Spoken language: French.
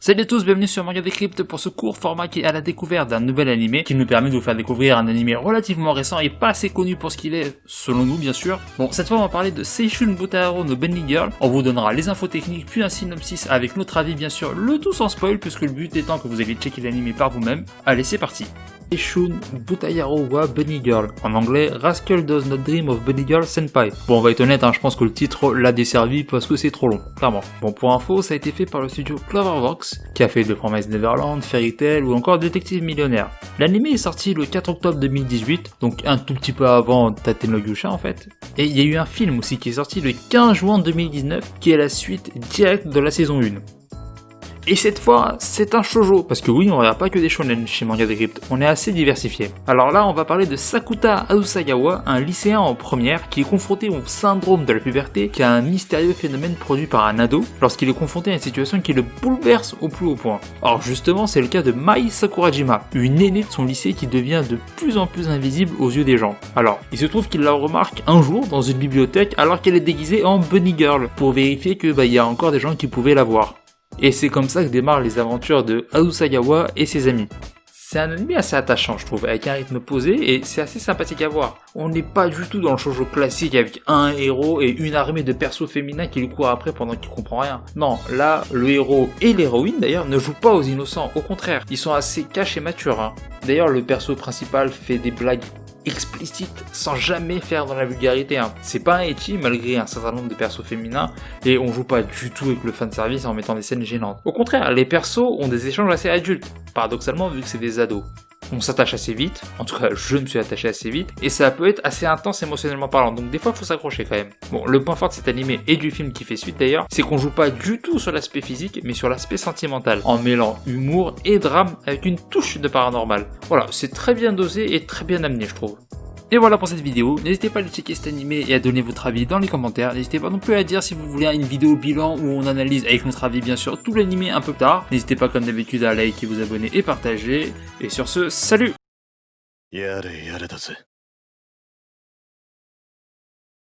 Salut à tous, bienvenue sur Manga Decrypt pour ce court format qui est à la découverte d'un nouvel animé qui nous permet de vous faire découvrir un animé relativement récent et pas assez connu pour ce qu'il est, selon nous bien sûr. Bon, cette fois on va parler de Seishun Butaharo no Bunny Girl, on vous donnera les infos techniques puis un synopsis avec notre avis bien sûr, le tout sans spoil puisque le but étant que vous alliez checker l'animé par vous-même. Allez c'est parti. Seishun Butaharo wa Bunny Girl, en anglais Rascal Does Not Dream of Bunny Girl Senpai. Bon on va être honnête, je pense que le titre l'a desservi parce que c'est trop long, clairement. Bon pour info, ça a été fait par le studio Cloverworks, qui a fait The Promised Neverland, Fairy Tail ou encore Détective Millionnaire. L'anime est sorti le 4 octobre 2018, donc un tout petit peu avant Tate no Yusha en fait. Et il y a eu un film aussi qui est sorti le 15 juin 2019, qui est la suite directe de la saison 1. Et cette fois, c'est un shoujo, parce que oui, on regarde pas que des shonen chez Manga Decrypt, on est assez diversifié. Alors là, on va parler de Sakuta Asuyama, un lycéen en première qui est confronté au syndrome de la puberté, qui a un mystérieux phénomène produit par un ado, lorsqu'il est confronté à une situation qui le bouleverse au plus haut point. Or justement, c'est le cas de Mai Sakurajima, une aînée de son lycée qui devient de plus en plus invisible aux yeux des gens. Alors, il se trouve qu'il la remarque un jour dans une bibliothèque alors qu'elle est déguisée en Bunny Girl, pour vérifier que y a encore des gens qui pouvaient la voir. Et c'est comme ça que démarrent les aventures de Asuyama et ses amis. C'est un anime assez attachant je trouve, avec un rythme posé et c'est assez sympathique à voir. On n'est pas du tout dans le shoujo classique avec un héros et une armée de persos féminins qui lui courent après pendant qu'il comprend rien. Non, là, le héros et l'héroïne d'ailleurs ne jouent pas aux innocents, au contraire, ils sont assez cash et matures. D'ailleurs le perso principal fait des blagues explicite sans jamais faire dans la vulgarité. C'est pas un ecchi malgré un certain nombre de persos féminins et on joue pas du tout avec le fanservice en mettant des scènes gênantes. Au contraire, les persos ont des échanges assez adultes, paradoxalement vu que c'est des ados. On s'attache assez vite, en tout cas je me suis attaché assez vite, et ça peut être assez intense émotionnellement parlant, donc des fois faut s'accrocher quand même. Bon, le point fort de cet animé et du film qui fait suite d'ailleurs, c'est qu'on joue pas du tout sur l'aspect physique, mais sur l'aspect sentimental, en mêlant humour et drame avec une touche de paranormal. Voilà, c'est très bien dosé et très bien amené je trouve. Et voilà pour cette vidéo, n'hésitez pas à aller checker cet animé et à donner votre avis dans les commentaires, n'hésitez pas non plus à dire si vous voulez une vidéo bilan où on analyse avec notre avis bien sûr tout l'animé un peu tard, n'hésitez pas comme d'habitude à liker, vous abonner et partager, et sur ce, salut!